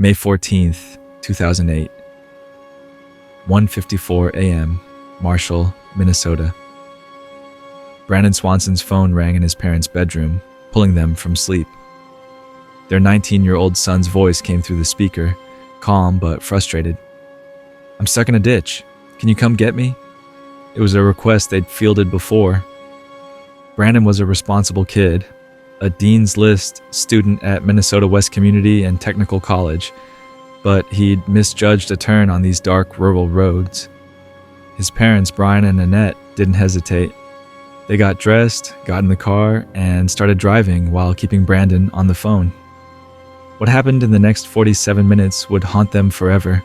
May 14th, 2008, 1:54 a.m., Marshall, Minnesota. Brandon Swanson's phone rang in his parents' bedroom, pulling them from sleep. Their 19-year-old son's voice came through the speaker, calm but frustrated. "I'm stuck in a ditch. Can you come get me?" It was a request they'd fielded before. Brandon was a responsible kid, a Dean's List student at Minnesota West Community and Technical College, but he'd misjudged a turn on these dark rural roads. His parents, Brian and Annette, didn't hesitate. They got dressed, got in the car, and started driving while keeping Brandon on the phone. What happened in the next 47 minutes would haunt them forever.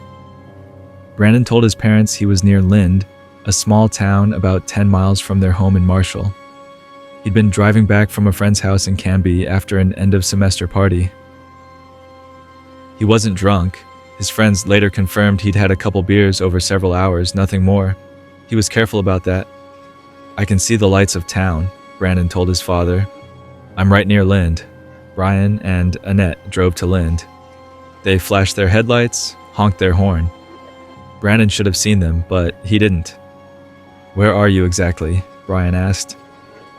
Brandon told his parents he was near Lind, a small town about 10 miles from their home in Marshall. He'd been driving back from a friend's house in Canby after an end-of-semester party. He wasn't drunk. His friends later confirmed he'd had a couple beers over several hours, nothing more. He was careful about that. "I can see the lights of town," Brandon told his father. "I'm right near Lind." Brian and Annette drove to Lind. They flashed their headlights, honked their horn. Brandon should have seen them, but he didn't. "Where are you exactly?" Brian asked.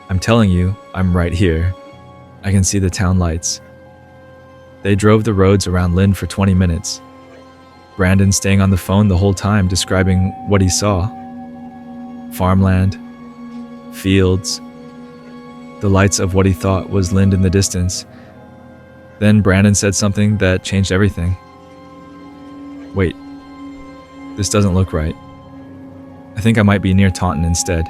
"I'm telling you, I'm right here. I can see the town lights." They drove the roads around Lind for 20 minutes. Brandon staying on the phone the whole time, describing what he saw. Farmland, fields, the lights of what he thought was Lind in the distance. Then Brandon said something that changed everything. "Wait, this doesn't look right. I think I might be near Taunton instead."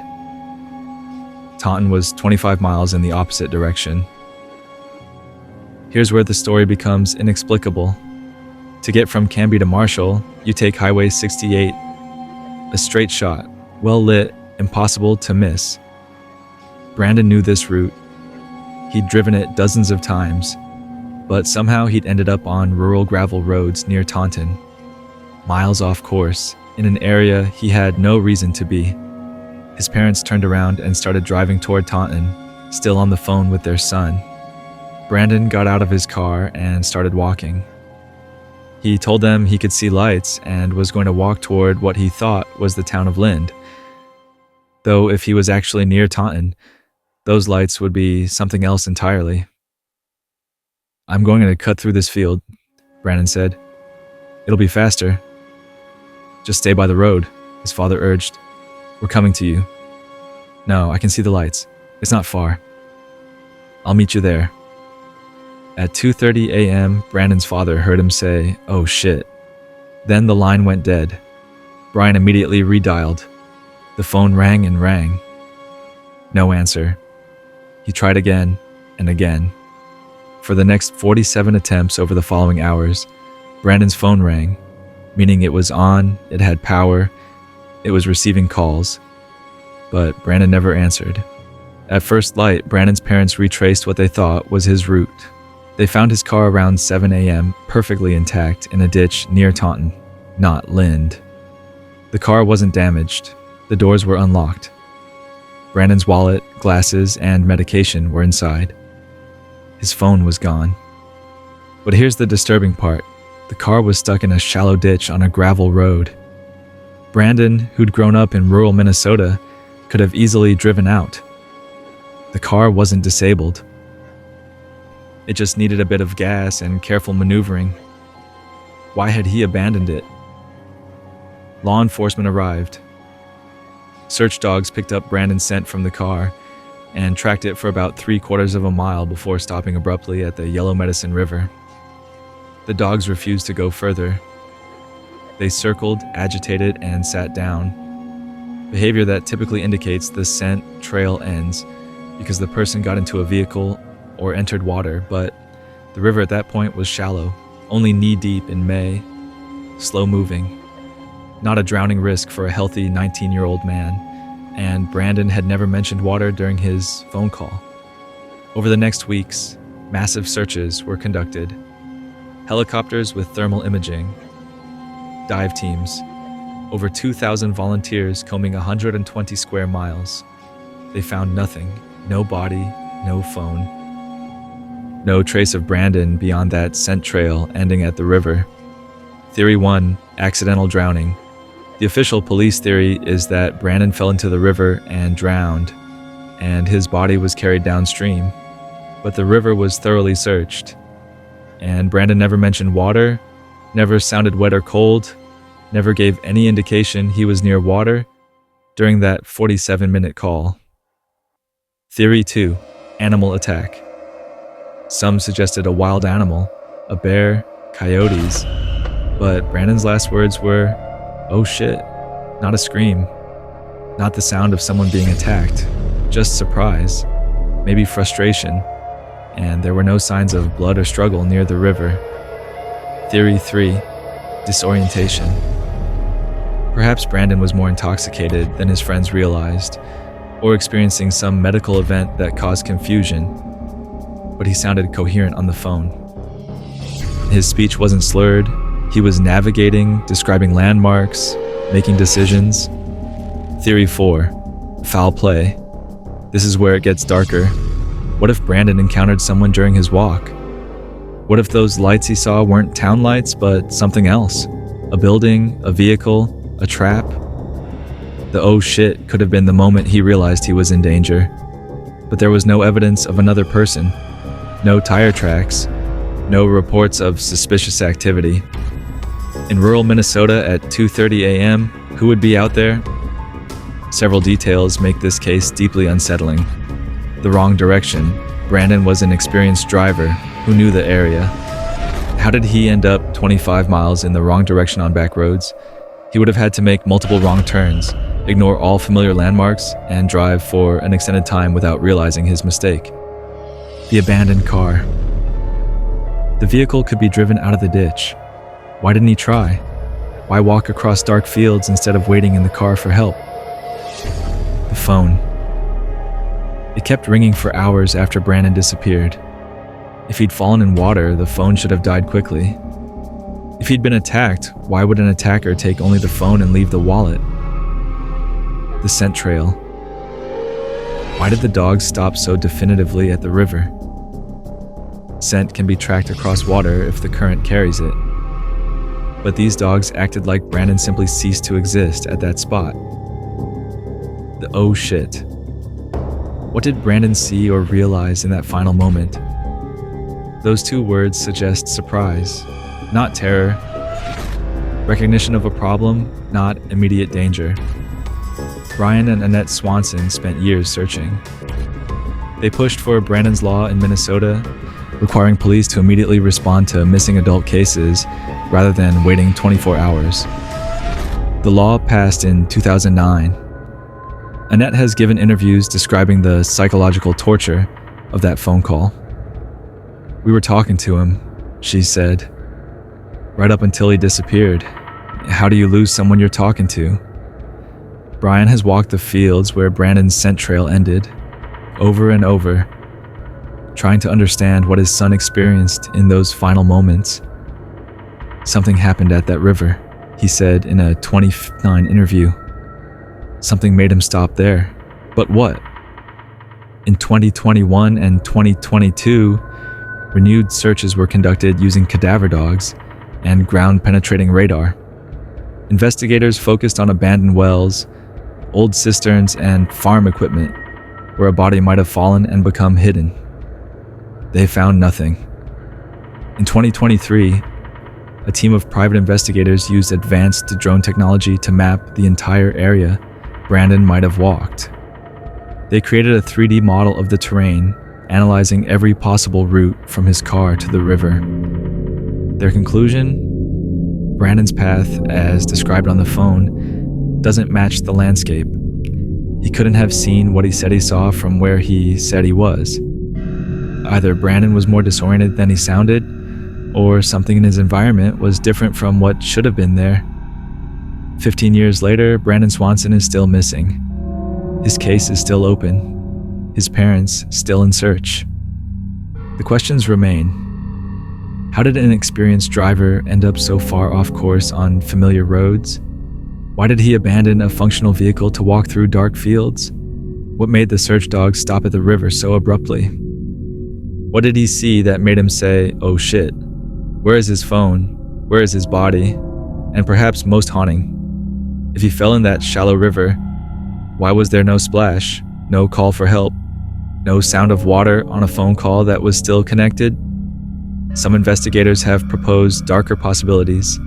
Taunton was 25 miles in the opposite direction. Here's where the story becomes inexplicable. To get from Canby to Marshall, you take Highway 68, a straight shot, well lit, impossible to miss. Brandon knew this route. He'd driven it dozens of times, but somehow he'd ended up on rural gravel roads near Taunton, miles off course, in an area he had no reason to be. His parents turned around and started driving toward Taunton, still on the phone with their son. Brandon got out of his car and started walking. He told them he could see lights and was going to walk toward what he thought was the town of Lind. Though if he was actually near Taunton, those lights would be something else entirely. "I'm going to cut through this field," Brandon said. "It'll be faster." "Just stay by the road," his father urged. "We're coming to you." "No, I can see the lights. It's not far." "I'll meet you there." At 2:30 a.m., Brandon's father heard him say, "Oh shit." Then the line went dead. Brian immediately redialed. The phone rang and rang. No answer. He tried again and again. For the next 47 attempts over the following hours, Brandon's phone rang, meaning it was on, it had power, it was receiving calls. But Brandon never answered. At first light, Brandon's parents retraced what they thought was his route. They found his car around 7 a.m., perfectly intact in a ditch near Taunton, not Lind. The car wasn't damaged. The doors were unlocked. Brandon's wallet, glasses, and medication were inside. His phone was gone. But here's the disturbing part. The car was stuck in a shallow ditch on a gravel road. Brandon, who'd grown up in rural Minnesota, could have easily driven out. The car wasn't disabled. It just needed a bit of gas and careful maneuvering. Why had he abandoned it? Law enforcement arrived. Search dogs picked up Brandon's scent from the car and tracked it for about 3/4 of a mile before stopping abruptly at the Yellow Medicine River. The dogs refused to go further. They circled, agitated, and sat down. Behavior that typically indicates the scent trail ends because the person got into a vehicle or entered water, but the river at that point was shallow, only knee-deep in May, slow-moving. Not a drowning risk for a healthy 19-year-old man, and Brandon had never mentioned water during his phone call. Over the next weeks, massive searches were conducted. Helicopters with thermal imaging, dive teams, over 2,000 volunteers combing 120 square miles. They found nothing, no body, no phone. No trace of Brandon beyond that scent trail ending at the river. Theory 1, accidental drowning. The official police theory is that Brandon fell into the river and drowned, and his body was carried downstream. But the river was thoroughly searched, and Brandon never mentioned water, never sounded wet or cold, never gave any indication he was near water during that 47-minute call. Theory 2, animal attack. Some suggested a wild animal, a bear, coyotes, but Brandon's last words were, "Oh shit," not a scream, not the sound of someone being attacked, just surprise, maybe frustration, and there were no signs of blood or struggle near the river. Theory 3, disorientation. Perhaps Brandon was more intoxicated than his friends realized, or experiencing some medical event that caused confusion, but he sounded coherent on the phone. His speech wasn't slurred, he was navigating, describing landmarks, making decisions. Theory 4, foul play. This is where it gets darker. What if Brandon encountered someone during his walk? What if those lights he saw weren't town lights, but something else? A building, a vehicle, a trap? The "oh shit" could have been the moment he realized he was in danger. But there was no evidence of another person, no tire tracks, no reports of suspicious activity. In rural Minnesota at 2:30 a.m., who would be out there? Several details make this case deeply unsettling. The wrong direction. Brandon was an experienced driver who knew the area. How did he end up 25 miles in the wrong direction on back roads? He would have had to make multiple wrong turns, ignore all familiar landmarks, and drive for an extended time without realizing his mistake. The abandoned car. The vehicle could be driven out of the ditch. Why didn't he try? Why walk across dark fields instead of waiting in the car for help? The phone. It kept ringing for hours after Brandon disappeared. If he'd fallen in water, the phone should have died quickly. If he'd been attacked, why would an attacker take only the phone and leave the wallet? The scent trail. Why did the dogs stop so definitively at the river? Scent can be tracked across water if the current carries it. But these dogs acted like Brandon simply ceased to exist at that spot. The "oh shit." What did Brandon see or realize in that final moment? Those two words suggest surprise, not terror. Recognition of a problem, not immediate danger. Brian and Annette Swanson spent years searching. They pushed for Brandon's Law in Minnesota, requiring police to immediately respond to missing adult cases rather than waiting 24 hours. The law passed in 2009. Annette has given interviews describing the psychological torture of that phone call. "We were talking to him," she said, "right up until he disappeared. How do you lose someone you're talking to?" Brian has walked the fields where Brandon's scent trail ended, over and over, trying to understand what his son experienced in those final moments. "Something happened at that river," he said in a 2009 interview. "Something made him stop there. But what?" In 2021 and 2022, renewed searches were conducted using cadaver dogs and ground-penetrating radar. Investigators focused on abandoned wells, old cisterns, and farm equipment where a body might have fallen and become hidden. They found nothing. In 2023, a team of private investigators used advanced drone technology to map the entire area Brandon might have walked. They created a 3D model of the terrain, analyzing every possible route from his car to the river. Their conclusion? Brandon's path, as described on the phone, doesn't match the landscape. He couldn't have seen what he said he saw from where he said he was. Either Brandon was more disoriented than he sounded, or something in his environment was different from what should have been there. 15 years later, Brandon Swanson is still missing. His case is still open. His parents still in search. The questions remain. How did an experienced driver end up so far off course on familiar roads? Why did he abandon a functional vehicle to walk through dark fields? What made the search dogs stop at the river so abruptly? What did he see that made him say, "oh shit"? Where is his phone? Where is his body? And perhaps most haunting, if he fell in that shallow river, why was there no splash, no call for help, no sound of water on a phone call that was still connected? Some investigators have proposed darker possibilities.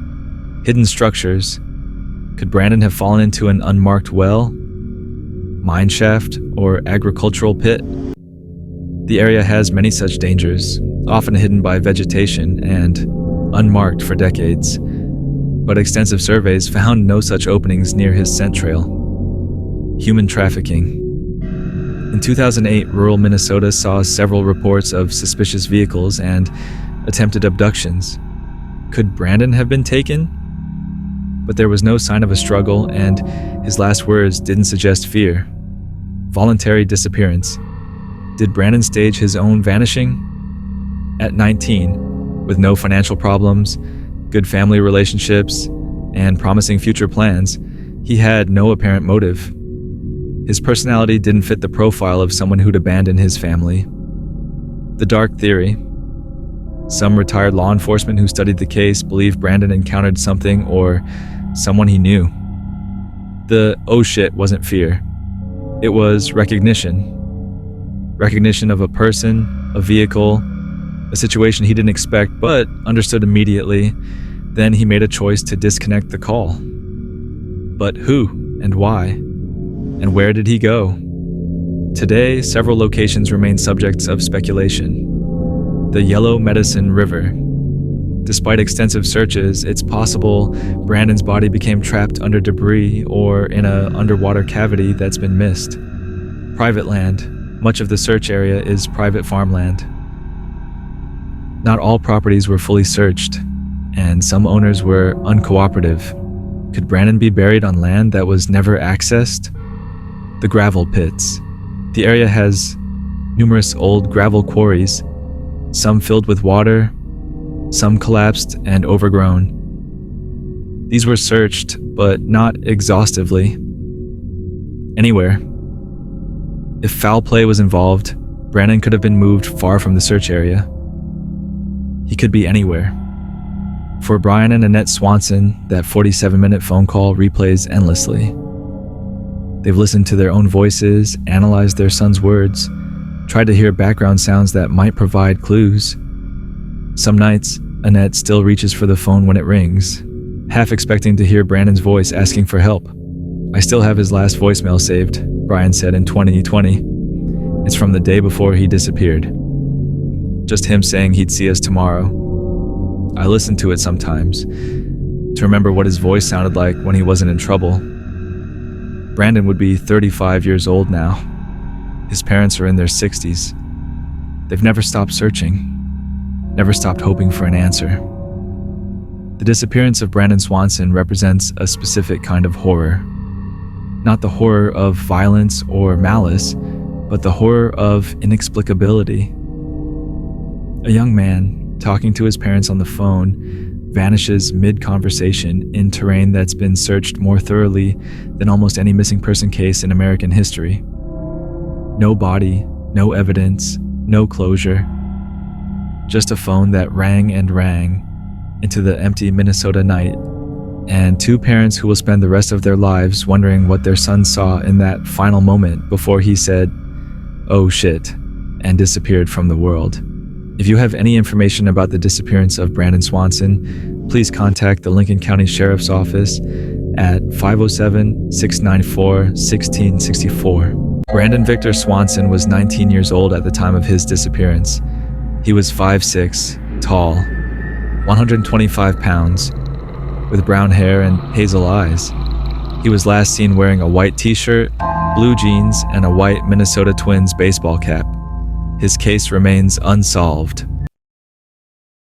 Hidden structures. Could Brandon have fallen into an unmarked well, mine shaft, or agricultural pit? The area has many such dangers, often hidden by vegetation and unmarked for decades. But extensive surveys found no such openings near his scent trail. Human trafficking. In 2008, rural Minnesota saw several reports of suspicious vehicles and attempted abductions. Could Brandon have been taken? But there was no sign of a struggle, and his last words didn't suggest fear. Voluntary disappearance. Did Brandon stage his own vanishing? At 19, with no financial problems, good family relationships, and promising future plans, he had no apparent motive. His personality didn't fit the profile of someone who'd abandon his family. The dark theory. Some retired law enforcement who studied the case believe Brandon encountered something or someone he knew. The oh shit wasn't fear. It was recognition. Recognition of a person, a vehicle, a situation he didn't expect but understood immediately. Then he made a choice to disconnect the call. But who and why? And where did he go? Today, several locations remain subjects of speculation. The Yellow Medicine River. Despite extensive searches, it's possible Brandon's body became trapped under debris or in an underwater cavity that's been missed. Private land. Much of the search area is private farmland. Not all properties were fully searched, and some owners were uncooperative. Could Brandon be buried on land that was never accessed? The gravel pits. The area has numerous old gravel quarries, some filled with water, some collapsed and overgrown. These were searched, but not exhaustively. Anywhere. If foul play was involved, Brandon could have been moved far from the search area. He could be anywhere. For Brian and Annette Swanson, that 47-minute phone call replays endlessly. They've listened to their own voices, analyzed their son's words, tried to hear background sounds that might provide clues. Some nights, Annette still reaches for the phone when it rings, half expecting to hear Brandon's voice asking for help. "I still have his last voicemail saved," Brian said in 2020. "It's from the day before he disappeared. Just him saying he'd see us tomorrow. I listen to it sometimes, to remember what his voice sounded like when he wasn't in trouble." Brandon would be 35 years old now. His parents are in their 60s. They've never stopped searching, never stopped hoping for an answer. The disappearance of Brandon Swanson represents a specific kind of horror. Not the horror of violence or malice, but the horror of inexplicability. A young man, talking to his parents on the phone, vanishes mid-conversation in terrain that's been searched more thoroughly than almost any missing person case in American history. No body, no evidence, no closure. Just a phone that rang and rang into the empty Minnesota night, and two parents who will spend the rest of their lives wondering what their son saw in that final moment before he said, "Oh shit," and disappeared from the world. If you have any information about the disappearance of Brandon Swanson, please contact the Lincoln County Sheriff's Office at 507-694-1664. Brandon Victor Swanson was 19 years old at the time of his disappearance. He was 5'6", tall, 125 pounds, with brown hair and hazel eyes. He was last seen wearing a white t-shirt, blue jeans, and a white Minnesota Twins baseball cap. His case remains unsolved.